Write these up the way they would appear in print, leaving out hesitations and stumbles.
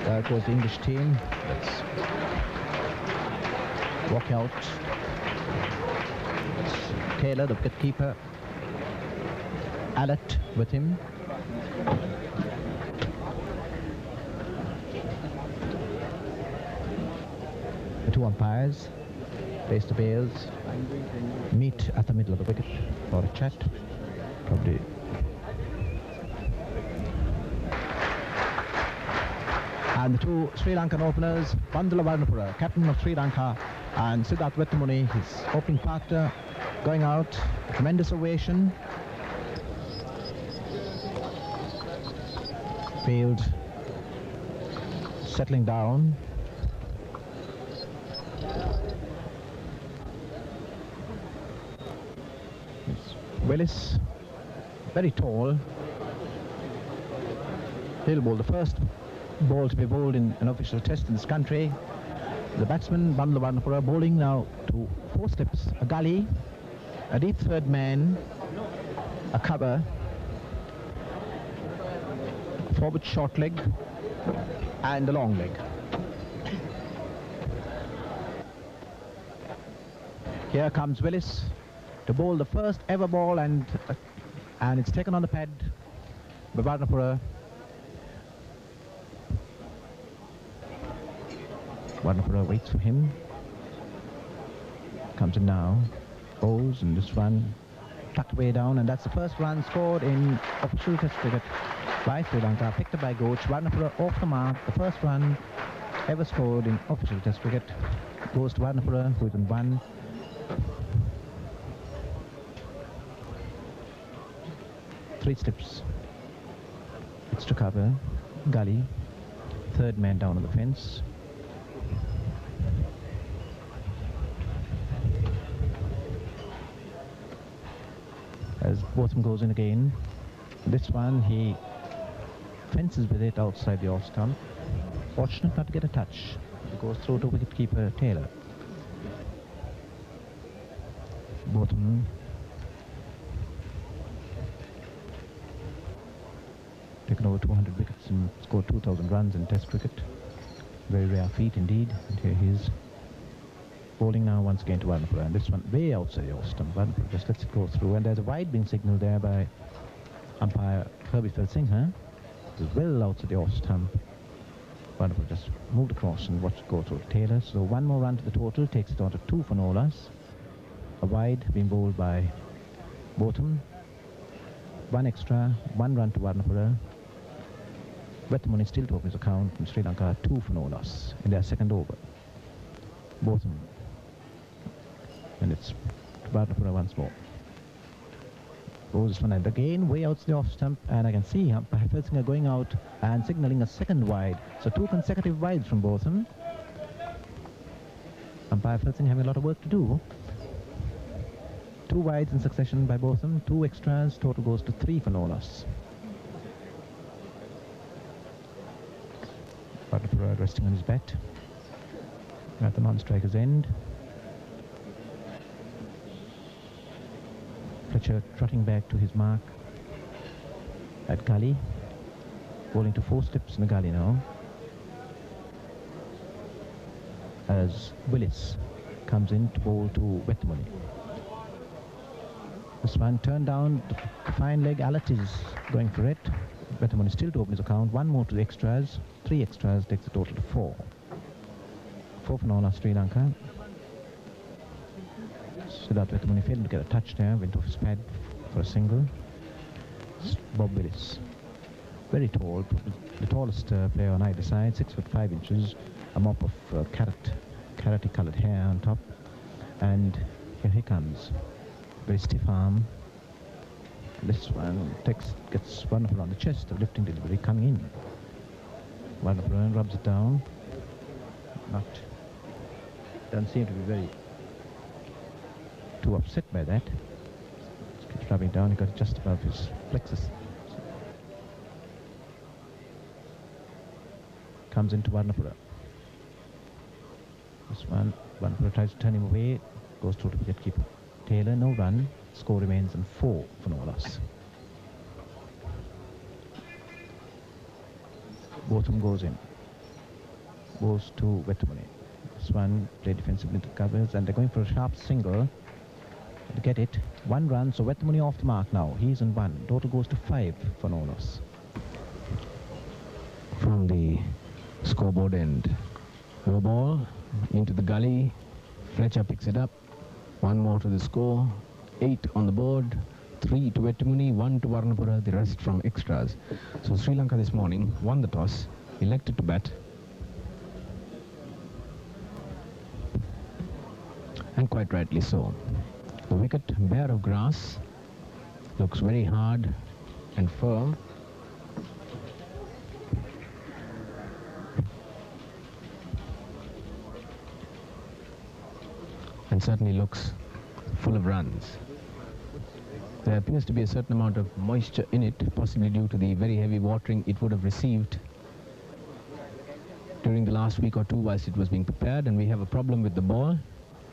There goes the English team. Let's walk out. It's Taylor, the wicketkeeper. Alert with him. The two umpires place the bails, meet at the middle of the wicket for a chat. Probably. And the two Sri Lankan openers, Bandula Varnapura, captain of Sri Lanka, and Siddharth Vettamuni, his opening partner, going out. Tremendous ovation. Field settling down. It's Willis, very tall. He'll bowl the first ball to be bowled in an official test in this country. The batsman, Bandula Varnapura, bowling now to 4 slips, a gully, a deep third man, a cover, forward short leg, and a long leg. Here comes Willis to bowl the first ever ball, and it's taken on the pad by Varnapura. Varnapura waits for him. Comes in now, bowls, and this one tucked way down, and that's the first run scored in official test cricket by Sri Lanka, picked up by Gooch. Varnapura off the mark. The first run ever scored in official test cricket goes to Varnapura, who is in 1. Three slips. It's to cover. Gully. Third man down on the fence. As Botham goes in again. This one, he fences with it outside the off stump. Fortunate not to get a touch. It goes through to wicketkeeper Taylor. Botham taken over 200 wickets and scored 2,000 runs in test cricket. Very rare feat indeed. And here he is bowling now once again to Varnapura, and this one way outside the off stump. Varnapura just lets it go through, and there's a wide being signalled there by umpire Herbie Singh. It's well outside the off stump. Varnapura just moved across and watched it go through Taylor. So one more run to the total, takes it on to 2 for no loss. A wide being bowled by Botham. 1 extra, 1 run to Varnapura. Vettamuni still to open his account, and Sri Lanka 2 for no loss in their second over. Botham. And it's to Varnapura once more. Goes this one, and again way out the off stump, and I can see umpire Felsinger going out and signalling a second wide. So 2 consecutive wides from Botham. Umpire Felsinger having a lot of work to do. 2 wides in succession by Botham, 2 extras, total goes to 3 for no loss. Varnapura resting on his bat at the non-striker's end. Fletcher trotting back to his mark at gully, bowling to 4 slips in the gully now, as Willis comes in to bowl to Vettamuni. This one turned down, the fine leg. Alert is going for it. Vettamuni still to open his account. 1 more to the extras. 3 extras takes the total to 4. 4 for no loss, Sri Lanka. Siddharth Vettamuni failed to get a touch there, went off his pad for a single. Bob Willis, very tall, the tallest player on either side, 6 foot 5 inches, a mop of carroty coloured hair on top, and here he comes, very stiff arm. This one gets Varnapura on the chest, a lifting delivery coming in. Varnapura rubs it down, doesn't seem to be very too upset by that. Just keeps rubbing down. He got it just above his plexus. Comes into Varnapura. This one, Varnapura tries to turn him away. Goes through to wicketkeeper Taylor. No run. Score remains in 4 for no loss. Botham goes in. goes to Vetemani. This one played defensively to covers, and they're going for a sharp single to get it. 1 run, so Vetemani off the mark now. He's in 1. Total goes to 5 for no loss. From the scoreboard end, low ball into the gully. Fletcher picks it up. 1 more to the score. 8 on the board. 3 to Vetemani, 1 to Varnapura, the rest from extras. So Sri Lanka this morning won the toss, elected to bat, and quite rightly so. The wicket, bare of grass, looks very hard and firm. And certainly looks full of runs. There appears to be a certain amount of moisture in it, possibly due to the very heavy watering it would have received during the last week or 2 whilst it was being prepared, and we have a problem with the ball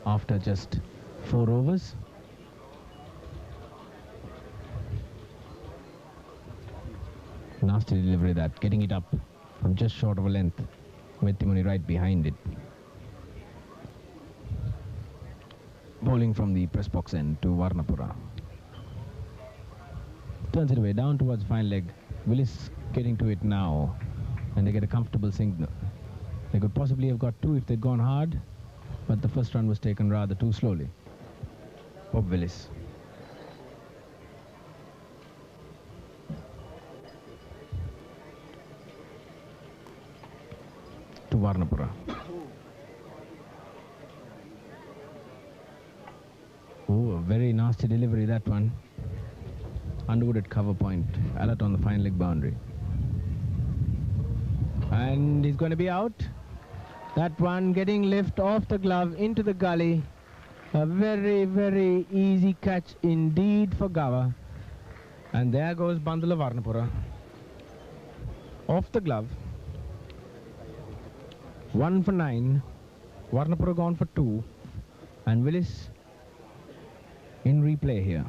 after just 4 overs. Nasty delivery that, getting it up from just short of a length. Vetemani right behind it. Bowling from the press box end to Varnapura. Turns it away down towards fine leg. Willis getting to it now, and they get a comfortable signal. They could possibly have got 2 if they'd gone hard, but the first run was taken rather too slowly. Bob Willis. To Varnapura. Oh, a very nasty delivery, that one. Underwood at cover point. Alert on the fine leg boundary. And he's going to be out. That one getting lift off the glove into the gully. A very, very easy catch indeed for Gava. And there goes Bandula Varnapura. Off the glove. 1 for 9. Varnapura gone for 2. And Willis in replay here.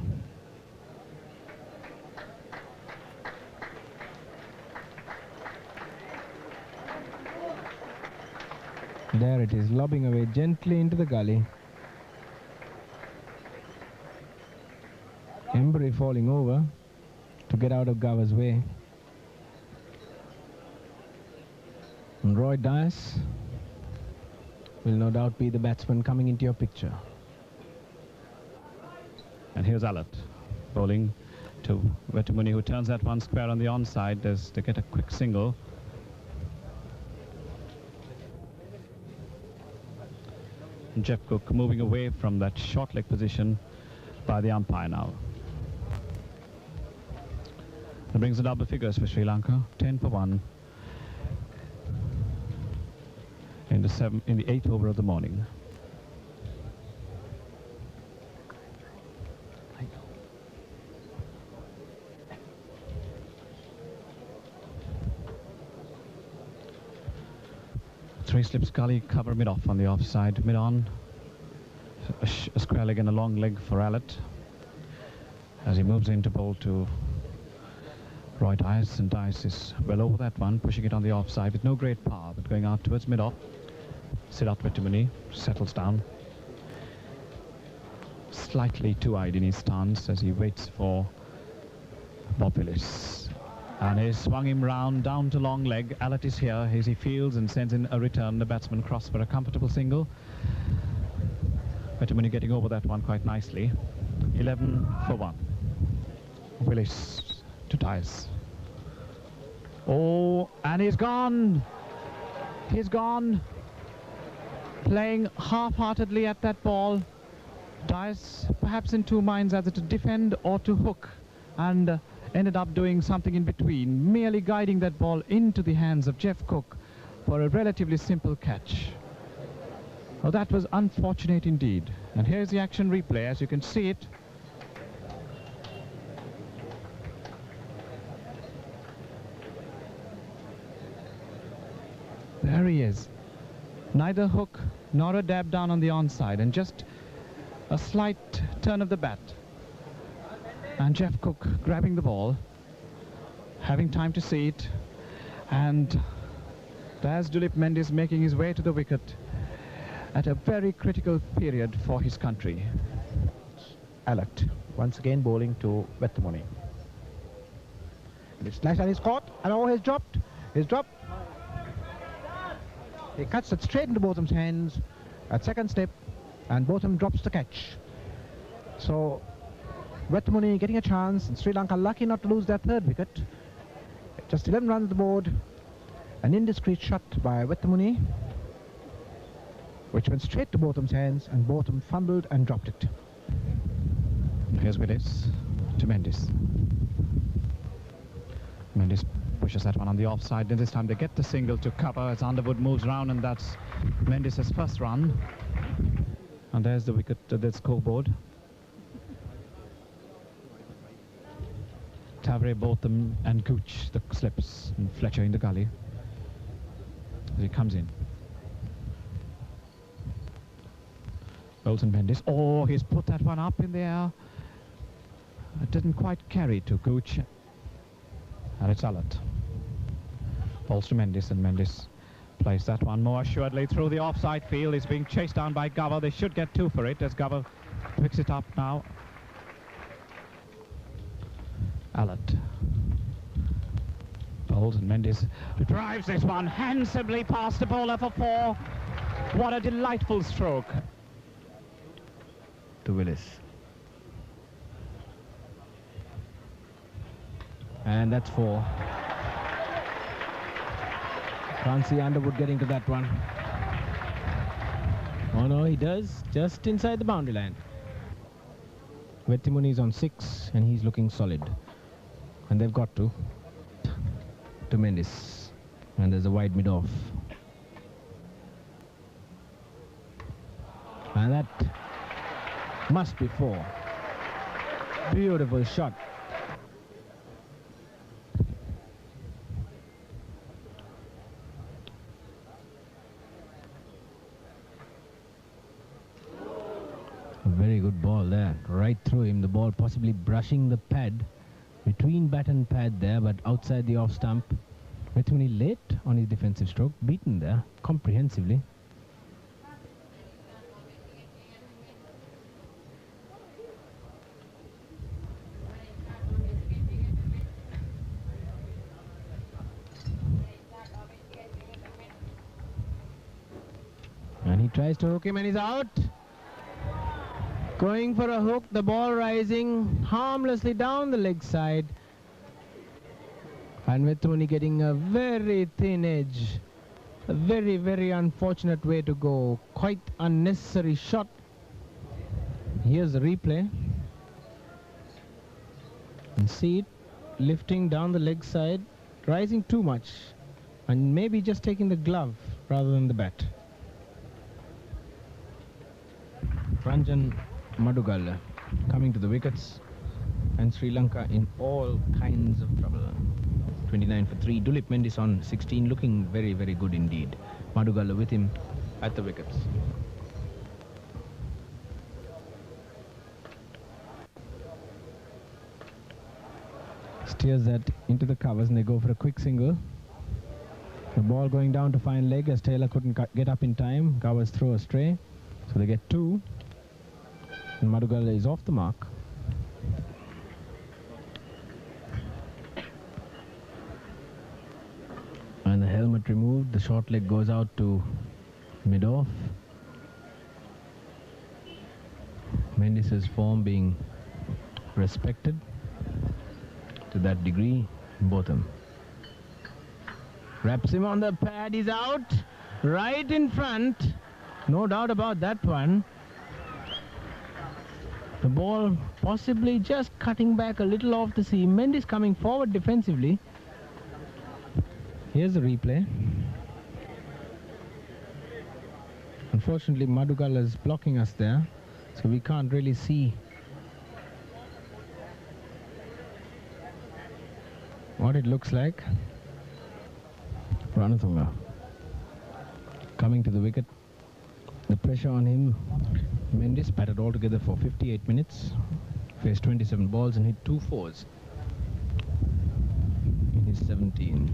There it is, lobbing away gently into the gully. Embry falling over to get out of Gava's way. And Roy Dias will no doubt be the batsman coming into your picture. And here's Alert bowling to Vetemani, who turns that one square on the onside as they get a quick single. And Jeff Cook moving away from that short leg position by the umpire now. That brings the double figures for Sri Lanka, 10 for 1 in the 8th over of the morning. Three slips gully, cover mid-off on the offside, mid-on. A square leg and a long leg for Alert as he moves in to bowl to Roy Dias, and Dias is well over that one, pushing it on the offside with no great power, but going out towards mid-off. Siddharth Vetemani settles down, slightly two-eyed in his stance as he waits for Bob Willis. And he swung him round, down to long leg. Alert is here as he fields and sends in a return. The batsman cross for a comfortable single. Vetemani getting over that one quite nicely. 11 for 1. Willis to Dias. Oh, and he's gone. He's gone. Playing half-heartedly at that ball. Dias perhaps in 2 minds either to defend or to hook. And ended up doing something in between, merely guiding that ball into the hands of Jeff Cook for a relatively simple catch. Oh, that was unfortunate indeed. And here's the action replay, as you can see it. There he is. Neither hook nor a dab down on the onside, and just a slight turn of the bat. And Jeff Cook grabbing the ball, having time to see it, and As Dilip Mendes making his way to the wicket at a very critical period for his country. Alert once again bowling to Wetmuni. This slice and he's caught, and oh, he's dropped. He's dropped. He cuts it straight into Botham's hands at second step, and Botham drops the catch. So Wetmuni getting a chance, and Sri Lanka lucky not to lose their third wicket. Just 11 runs on the board. An indiscreet shot by Wetmuni, which went straight to Botham's hands, and Botham fumbled and dropped it. Here's Willis to Mendes. Mendes pushes that one on the offside, and this time they get the single to cover as Underwood moves round, and that's Mendes' first run. And there's the wicket, the scoreboard. Tavre, Botham and Gooch, the slips, and Fletcher in the gully as he comes in. Olsen Mendes. Oh, he's put that one up in the air. It didn't quite carry to Gooch. And it's alert. Balls to Mendes, and Mendes plays that one more assuredly through the offside field. He's being chased down by Gover. They should get two for it as Gover picks it up now. Alert. Bowles, and Mendes drives this one handsomely past the bowler for four. What a delightful stroke. To Willis. And that's four. Can't see Underwood getting to that one. Oh no, he does. Just inside the boundary line. Wetmuni is on 6 and he's looking solid. And they've got to Mendes. And there's a wide mid-off. And that must be 4. Beautiful shot. A very good ball there, right through him. The ball possibly brushing the pad, between bat and pad there, but outside the off stump. Wetmuni late on his defensive stroke, beaten there comprehensively. And he tries to hook him and he's out. Going for a hook, the ball rising harmlessly down the leg side. And Wetmuni getting a very thin edge. A very, very unfortunate way to go. Quite unnecessary shot. Here's the replay. And see it lifting down the leg side, rising too much. And maybe just taking the glove rather than the bat. Ranjan Madugalla coming to the wickets, and Sri Lanka in all kinds of trouble. 29 for 3. Dilip Mendes on 16, looking very, very good indeed. Madugalla with him at the wickets. Steers that into the covers and they go for a quick single. The ball going down to fine leg as Taylor couldn't get up in time. Covers throw astray, so they get 2. And Madugalla is off the mark. And the helmet removed, the short leg goes out to mid-off. Mendes' form being respected to that degree. Botham wraps him on the pad, he's out, right in front. No doubt about that one. The ball possibly just cutting back a little off the seam. Mendes coming forward defensively. Here's the replay. Unfortunately, Madugalla is blocking us there, so we can't really see what it looks like. Ranatunga coming to the wicket. The pressure on him. Mendes batted altogether for 58 minutes. Faced 27 balls and hit 2 fours in his 17.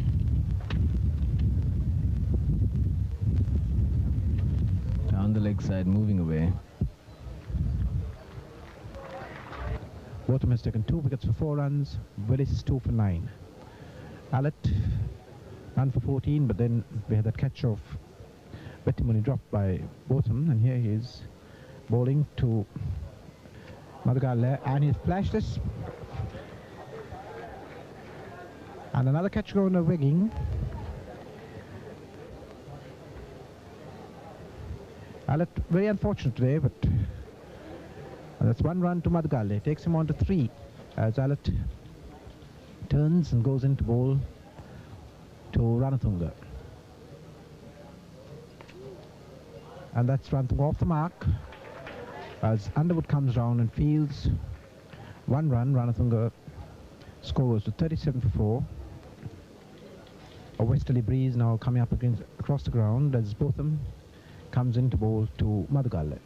the leg side, moving away. Botham has taken 2 wickets for 4 runs. Willis is 2 for 9. Allett, 1 for 14, but then we had that catch of Bettimuni dropped by Botham, and here he is bowling to Madhugale, and he's flashed this. And another catch going to Wigging. Allett very unfortunate today, but that's 1 run to Madhugale. Takes him on to 3 as Allett turns and goes into bowl to Ranatunga. And that's Ranatunga off the mark as Underwood comes round and fields 1 run. Ranatunga scores to 37 for 4. A westerly breeze now coming up across the ground as Botham comes into bowl to Madhugale.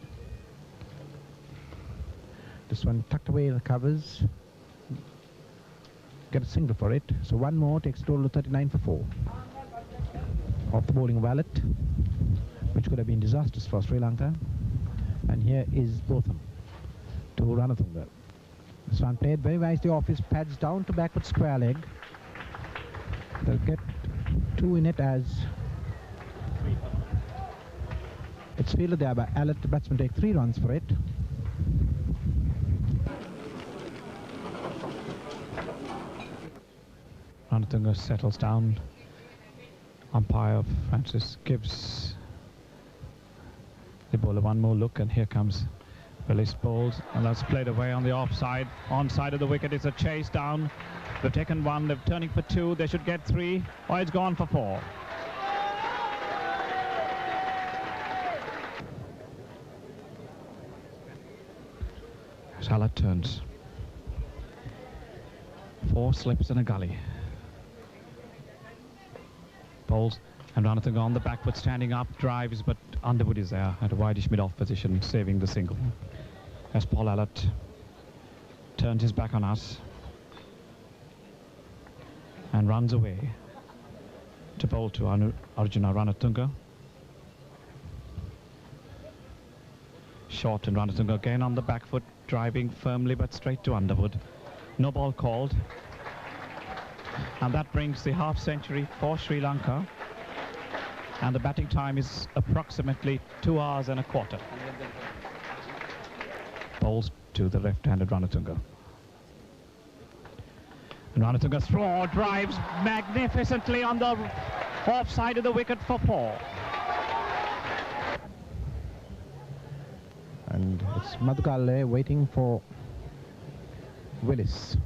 This one tucked away in the covers. Get a single for it. So 1 more takes a total of 39 for 4. Off the bowling of Allett, which could have been disastrous for Sri Lanka. And here is Botham to Ranatunga. This one played very nicely off his pads down to backward square leg. They'll get 2 in it as it's fielded there by Allett. The batsman take 3 runs for it. Ranatunga settles down. Umpire Francis gives the bowler 1 more look, and here comes Willis bowls, and that's played away on the offside. Onside of the wicket is a chase down. They've taken 1, they're turning for 2, they should get 3. Oh, it's gone for 4. Allett turns. 4 slips in a gully. Bowls, and Ranatunga on the back foot, standing up, drives, but Underwood is there at a wideish mid-off position, saving the single. As Paul Allett turned his back on us and runs away to bowl to Arjuna Ranatunga. Short, and Ranatunga again on the back foot, driving firmly but straight to Underwood. No ball called. And that brings the half century for Sri Lanka. And the batting time is approximately 2 hours and a quarter. Bowls to the left-handed Ranatunga. And Ranatunga throw drives magnificently on the offside of the wicket for 4. And it's Madhugale waiting for Willis.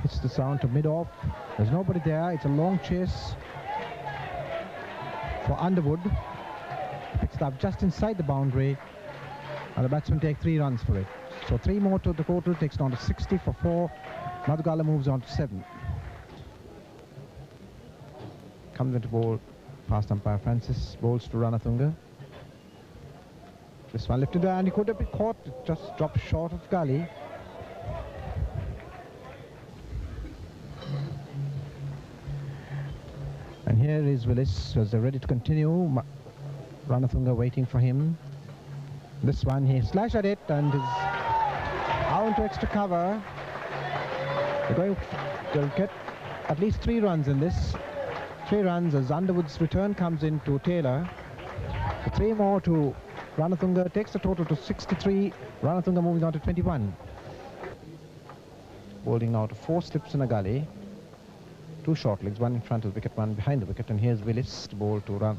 Hits the sound to mid-off. There's nobody there. It's a long chase for Underwood. Picks it up just inside the boundary, and the batsmen take 3 runs for it. So 3 more to the total, takes it on to 60 for 4. Madhugale moves on to 7. Comes into bowl past umpire Francis, bowls to Ranatunga. This one lifted and he could have been caught, it just dropped short of gully. And here is Willis as they're ready to continue. Ranatunga waiting for him. This one he slashed at it and is out to extra cover. They'll get at least 3 runs in this. 3 runs as Underwood's return comes in to Taylor. So 3 more to Ranatunga, takes the total to 63. Ranatunga moving on to 21. Bowling now to 4 slips in a gully. 2 short legs, 1 in front of the wicket, 1 behind the wicket, and here's Willis to bowl to Ranatunga.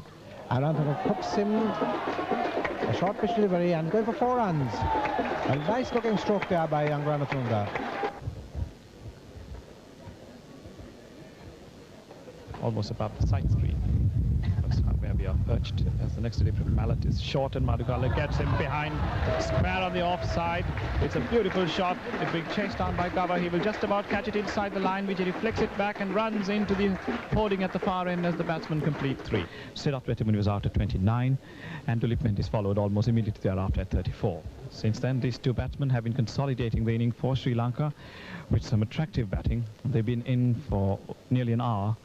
And Ranatunga hooks him. A short pitch delivery and going for 4 runs. A nice looking stroke there by young Ranatunga. Almost above the side screen. That's where we are perched, as the next delivery from Allett is short, and Madhugale gets him behind, square on the offside. It's a beautiful shot. It's being chased down by cover. He will just about catch it inside the line, which he reflects it back and runs into the holding at the far end as the batsman complete 3. Siddharth Vettimuni was out at 29, and Dilip Mendis followed almost immediately thereafter at 34. Since then, these 2 batsmen have been consolidating the inning for Sri Lanka with some attractive batting. They've been in for nearly an hour,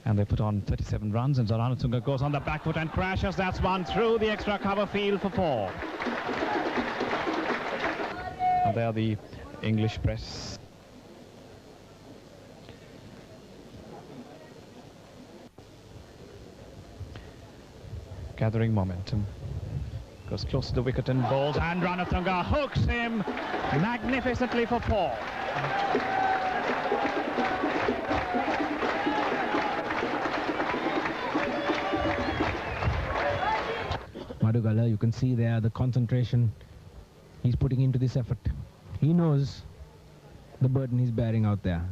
And they put on 37 runs, and Ranatunga goes on the back foot and crashes. That's one through the extra cover field for 4. And there the English press. Gathering momentum. Goes close to the wicket and bowls, and Ranatunga hooks him magnificently for 4. Madugala, you can see there the concentration he's putting into this effort. He knows the burden he's bearing out there.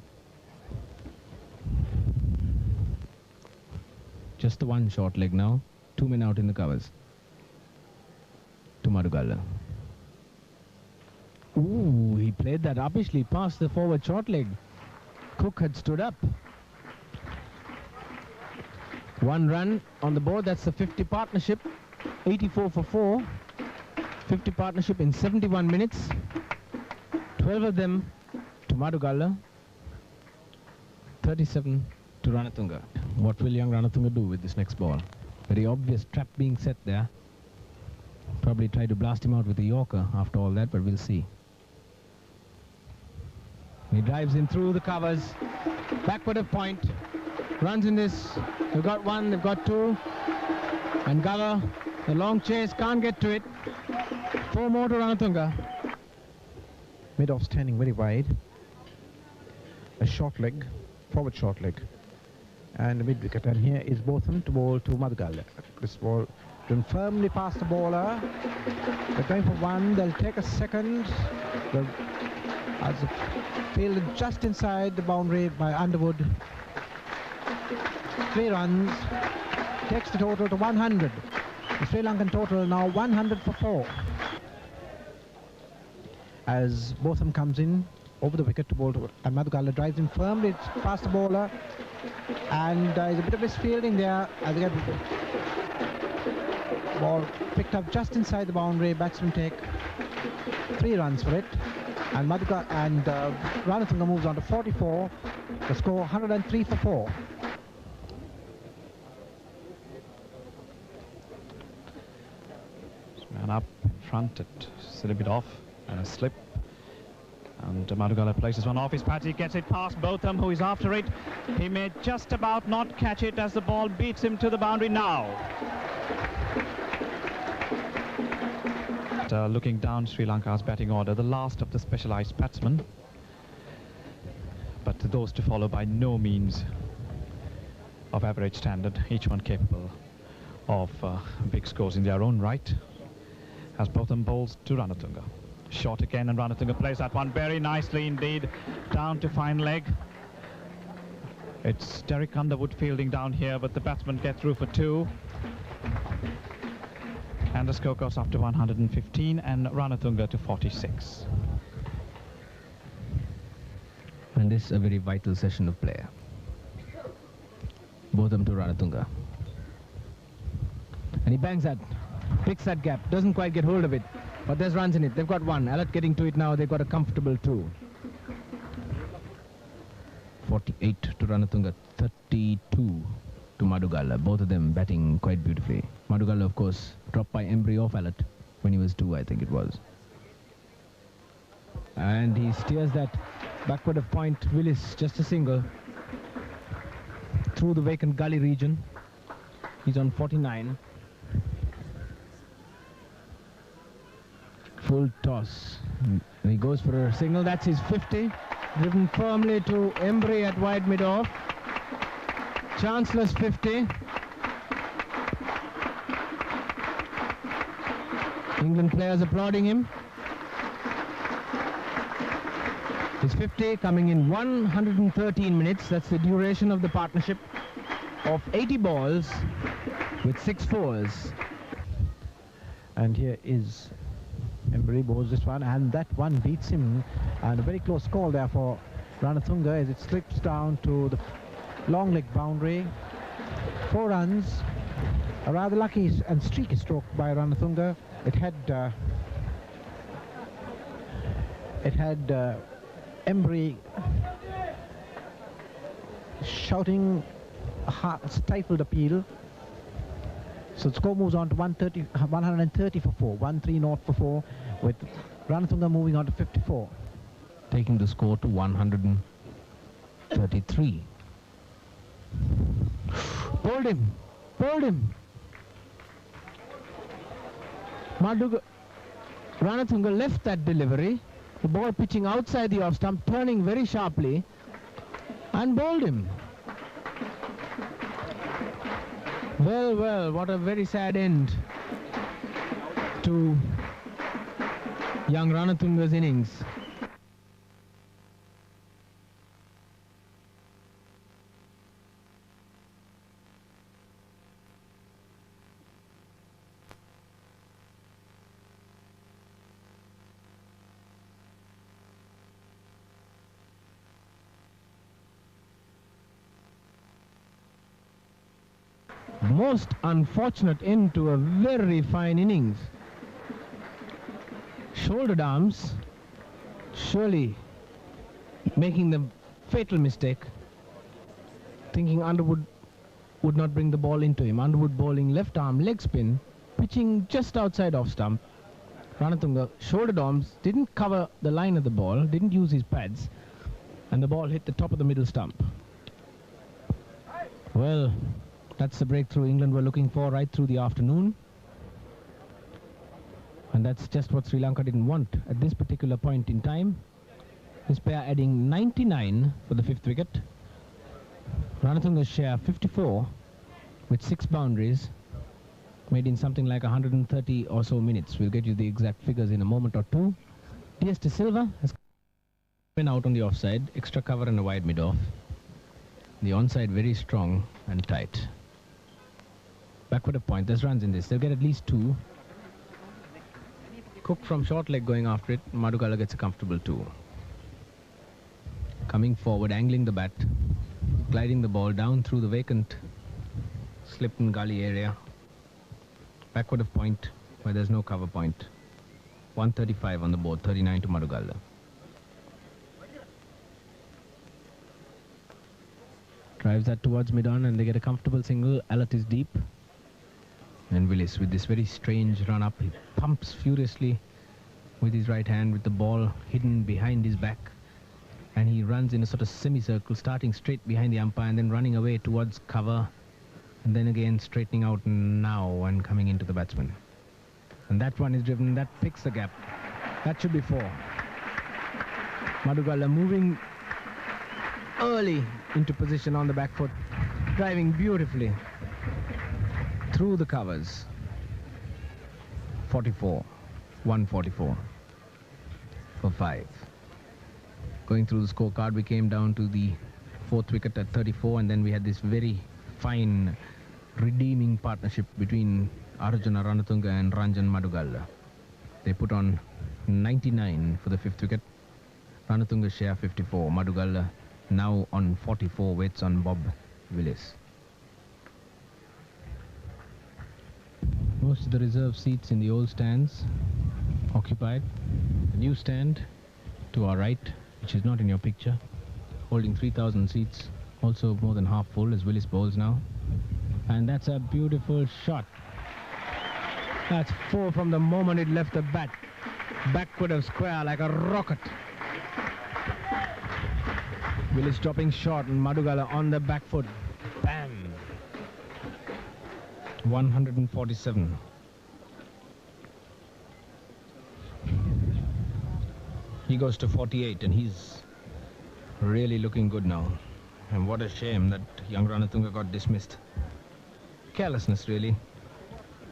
Just the one short leg now. 2 men out in the covers. To Madugala. Ooh, he played that uppishly past the forward short leg. Cook had stood up. 1 run on the board. That's the 50 partnership. 84 for 4. 50 partnership in 71 minutes. 12 of them to Madugala. 37 to Ranatunga. What will young Ranatunga do with this next ball? Very obvious trap being set there. Probably try to blast him out with a Yorker after all that, but we'll see. He drives in through the covers. Backward of point. Runs in this. They've got 1, they've got 2. And Gala, the long chase, can't get to it. 4 more to Ranatunga. Mid-off standing very wide. A short leg, forward short leg. And a mid-wicket. And here is Botham to bowl to Madugala. This ball driven firmly past the bowler. They're going for 1. They'll take a second. As fielded just inside the boundary by Underwood. 3 runs. Takes the total to 100. The Sri Lankan total now 100 for 4. As Botham comes in over the wicket to bowl to, and Madugala drives in firmly past the bowler. And there's a bit of misfielding there as they get ball picked up just inside the boundary. Batsmen take 3 runs for it, and Ranatunga moves on to 44. The score 103 for 4. Man up in front, it's a bit off and a slip. And Madugala places one off his patch. He gets it past Botham, who is after it. He may just about not catch it as the ball beats him to the boundary now. Looking down Sri Lanka's batting order, the last of the specialised batsmen. But those to follow by no means of average standard, each one capable of big scores in their own right, as Botham bowls to Ranatunga. Short again, and Ranatunga plays that one very nicely indeed, down to fine leg. It's Derek Underwood fielding down here, but the batsmen get through for 2. And the score goes up to 115, and Ranatunga to 46. And this is a very vital session of play. Botham to Ranatunga. And he bangs that, picks that gap, doesn't quite get hold of it. But there's runs in it. They've got 1. Alert getting to it now. They've got a comfortable 2. 48 to Ranatunga, 32 to Madugala. Both of them batting quite beautifully. Madugala, of course, dropped by Embry off Alert when he was 2, I think it was. And he steers that backward of point. Willis, just a single. Through the vacant gully region. He's on 49. Full toss. And he goes for a single. That's his 50. Driven firmly to Embry at wide mid-off. Chanceless 50. England players applauding him. His 50 coming in 113 minutes. That's the duration of the partnership of 80 balls with 6 fours. And here is Embry bowls this one, and that one beats him, and a very close call there for Ranatunga as it slips down to the long leg boundary. 4 runs, a rather lucky and streaky stroke by Ranatunga. It had Embry shouting stifled appeal. So the score moves on to 130 for 4, 1-3 North for 4, with Ranatunga moving on to 54. Taking the score to 133. Pulled him! Pulled him! Ranatunga left that delivery. The ball pitching outside the off stump, turning very sharply, and bowled him. Well, well, what a very sad end to young Ranatunga's innings. Most unfortunate end to a very fine innings. Shouldered arms, surely making the fatal mistake, thinking Underwood would not bring the ball into him. Underwood bowling left arm leg spin, pitching just outside off stump. Ranatunga shouldered arms, didn't cover the line of the ball, didn't use his pads, and the ball hit the top of the middle stump. Well, that's the breakthrough England were looking for right through the afternoon. And that's just what Sri Lanka didn't want at this particular point in time. This pair adding 99 for the 5th wicket. Ranatunga's share 54 with 6 boundaries, made in something like 130 or so minutes. We'll get you the exact figures in a moment or two. DS De Silva has been out on the offside, extra cover and a wide mid-off. The onside very strong and tight. Backward of point, there's runs in this. They'll get at least 2. Cook from short leg going after it. Madugala gets a comfortable 2. Coming forward, angling the bat, gliding the ball down through the vacant slip and gully area. Backward of point, where there's no cover point. 135 on the board, 39 to Madugala. Drives that towards mid-on and they get a comfortable single. Alert is deep. And Willis with this very strange run-up, he pumps furiously with his right hand with the ball hidden behind his back. And he runs in a sort of semicircle, starting straight behind the umpire and then running away towards cover. And then again straightening out now and coming into the batsman. And that one is driven, that picks the gap. That should be 4. Madugala moving early into position on the back foot, driving beautifully through the covers. 44, 144 for 5. Going through the scorecard, we came down to the 4th wicket at 34, and then we had this very fine redeeming partnership between Arjuna Ranatunga and Ranjan Madugala. They put on 99 for the 5th wicket. Ranatunga share 54. Madugala now on 44, waits on Bob Willis. Most of the reserve seats in the old stands occupied. The new stand to our right, which is not in your picture, holding 3,000 seats, also more than half full as Willis bowls now. And that's a beautiful shot. That's 4 from the moment it left the bat. Backward of square like a rocket. Willis dropping short and Madugala on the back foot. Bam! 147. He goes to 48 and he's really looking good now. And what a shame that young Ranatunga got dismissed. Carelessness, really.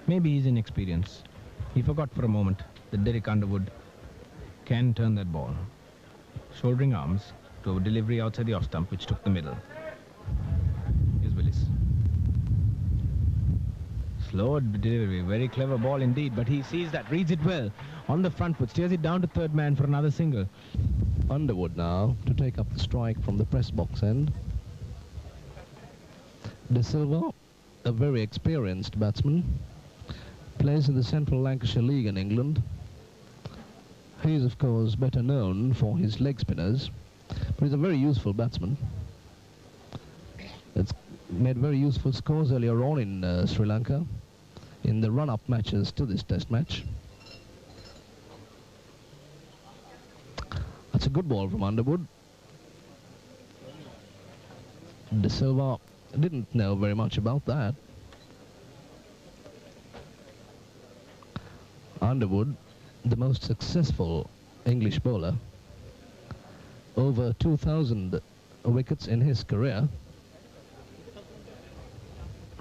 Maybe he's inexperienced. He forgot for a moment that Derek Underwood can turn that ball. Shouldering arms to a delivery outside the off stump, which took the middle. Here's Willis. Slow delivery, very clever ball indeed, but he sees that, reads it well. On the front foot, steers it down to third man for another single. Underwood now to take up the strike from the press box end. De Silva, a very experienced batsman, plays in the Central Lancashire League in England. He is, of course, better known for his leg spinners, but he's a very useful batsman. It's made very useful scores earlier on in Sri Lanka in the run-up matches to this test match. That's a good ball from Underwood. De Silva didn't know very much about that. Underwood, the most successful English bowler, over 2,000 wickets in his career,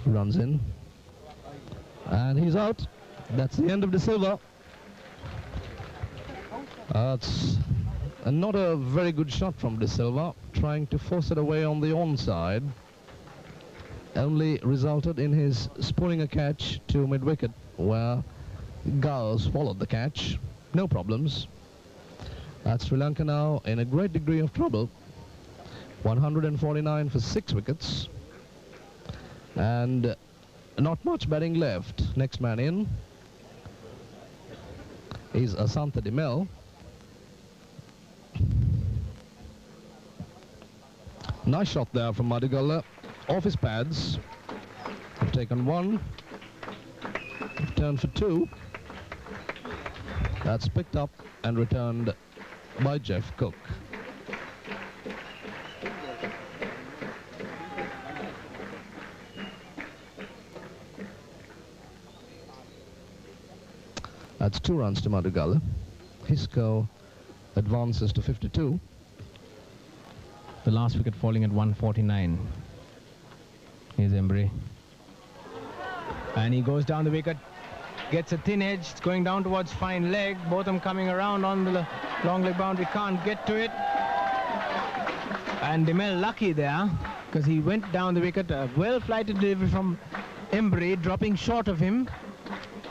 runs in, and he's out. That's the end of De Silva. That's not a very good shot from De Silva, trying to force it away on the onside. Only resulted in his spooling a catch to mid-wicket, where Gauss followed the catch. No problems. That's Sri Lanka now in a great degree of trouble. 149 for 6 wickets. And not much batting left. Next man in is Asantha de Mel. Nice shot there from Madhugala. Off his pads. Have taken 1. Returned for 2. That's picked up and returned by Jeff Cook. That's 2 runs to Madhugala. His score advances to 52. The last wicket falling at 149. Here's Embry. And he goes down the wicket. Gets a thin edge. It's going down towards fine leg. Botham coming around on the long leg boundary. Can't get to it. And de Mel lucky there, because he went down the wicket. A well-flighted delivery from Embry, dropping short of him.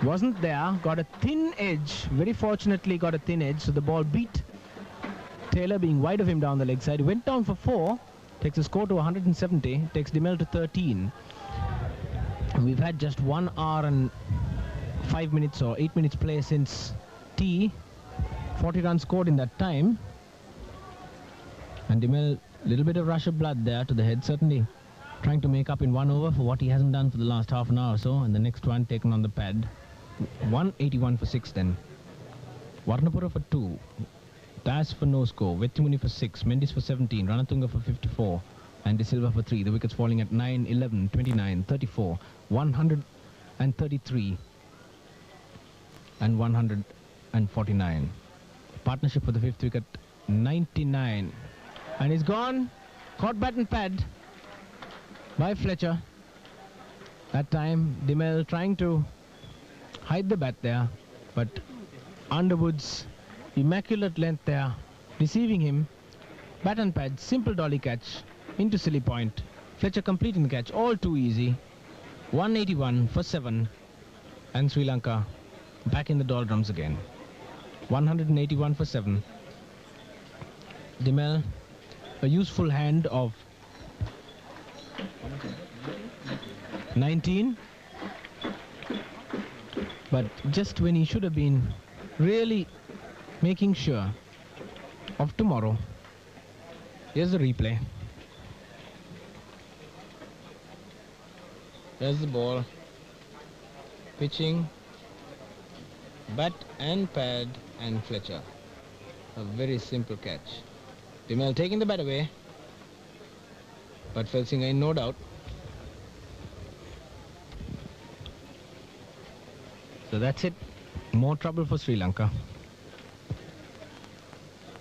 Wasn't there. Got a thin edge. Very fortunately got a thin edge. So the ball beat Taylor, being wide of him down the leg side. Went down for 4. Takes the score to 170. Takes de Mel to 13. We've had just 1 hour and 5 minutes or 8 minutes play since tea. 40 runs scored in that time. And de Mel, a little bit of rush of blood there to the head, certainly trying to make up in 1 over for what he hasn't done for the last half an hour or so. And the next one taken on the pad. 181 for 6 then. Warnapura for 2. Das for no score. Vettimuni for 6. Mendes for 17. Ranatunga for 54. And De Silva for 3. The wickets falling at 9, 11, 29, 34, 133 and 149. Partnership for the 5th wicket, 99. And he's gone. Caught bat and pad by Fletcher. That time de Mel trying to hide the bat there, but Underwood's immaculate length there deceiving him. Bat and pad, simple dolly catch into silly point. Fletcher completing the catch, all too easy. 181 for 7, and Sri Lanka back in the doldrums again. 181 for 7. De Mel, a useful hand of 19, but just when he should have been really making sure of tomorrow. Here's the replay. There's the ball. Pitching, bat and pad and Fletcher. A very simple catch. De Mel taking the bat away, but Felsinger in no doubt. So that's it. More trouble for Sri Lanka.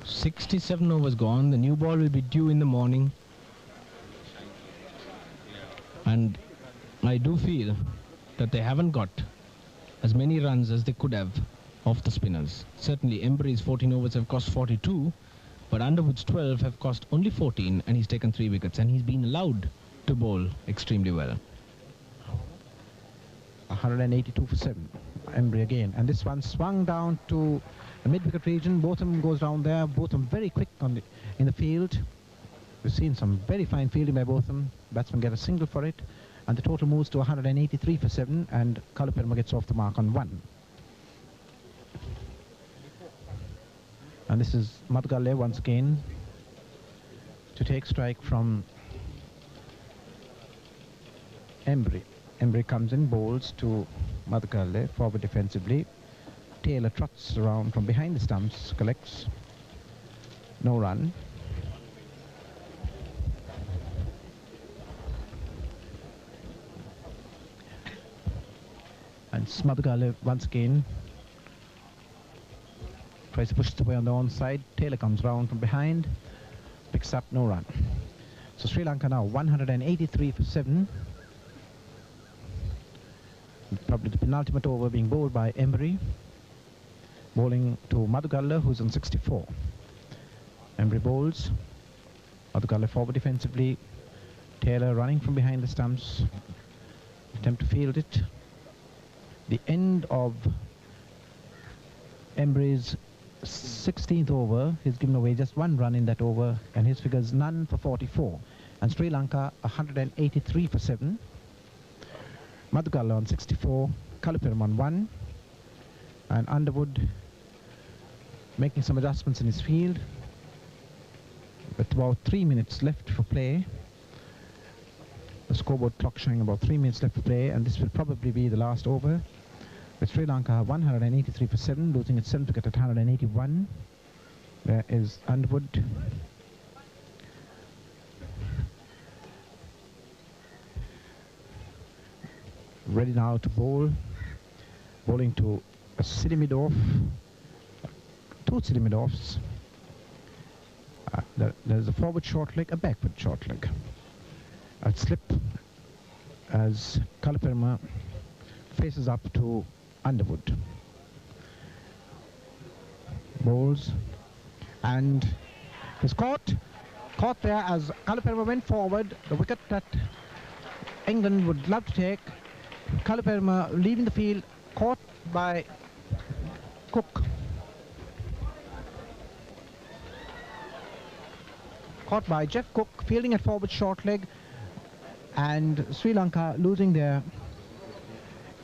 67 overs gone. The new ball will be due in the morning. And I do feel that they haven't got as many runs as they could have off the spinners. Certainly Embry's 14 overs have cost 42, but Underwood's 12 have cost only 14, and he's taken 3 wickets, and he's been allowed to bowl extremely well. 182 for 7. Embry again, and this one swung down to the mid-wicket region. Botham goes down there. Botham very quick on in the field. We've seen some very fine fielding by Botham. Batsman get a single for it, and the total moves to 183 for 7, and Kalaperma gets off the mark on 1. And this is Madhugala once again to take strike from Embry. Embry comes in, bowls to Madhukalle, forward defensively. Taylor trots around from behind the stumps, collects. No run. And Madhukalle once again tries to push it away on the onside. Taylor comes round from behind, picks up, no run. So Sri Lanka now 183 for 7. Probably the penultimate over being bowled by Embry. Bowling to Madhukalle, who's on 64. Embry bowls. Madhukalle forward defensively. Taylor running from behind the stumps. Attempt to field it. The end of Embry's 16th over. He's given away just 1 run in that over, and his figures none for 44. And Sri Lanka 183 for 7. Madhukalle on 64, Kaluperam on 1, and Underwood making some adjustments in his field. With about 3 minutes left for play. The scoreboard clock showing about 3 minutes left for play, and this will probably be the last over. With Sri Lanka 183 for 7, losing its 7th wicket at 181. There is Underwood. Ready now to bowl. Bowling to a silly mid-off. 2 silly mid-offs. There's a forward short leg, a backward short leg. A slip as Kaluperam faces up to Underwood. Bowls, and he's caught there as Kaluperam went forward. The wicket that England would love to take. Kaluperam leaving the field, caught by Cook. Caught by Jeff Cook, fielding at forward short leg, and Sri Lanka losing their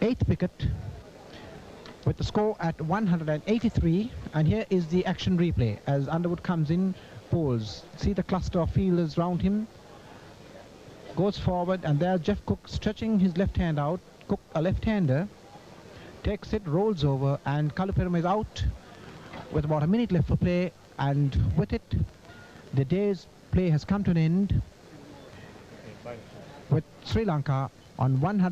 8th wicket with the score at 183. And here is the action replay as Underwood comes in, bowls. See the cluster of fielders round him. Goes forward, and there's Jeff Cook stretching his left hand out. Cook, a left-hander, takes it, rolls over, and Kaluperam is out with about a minute left for play. And with it, the day's play has come to an end with Sri Lanka on 100.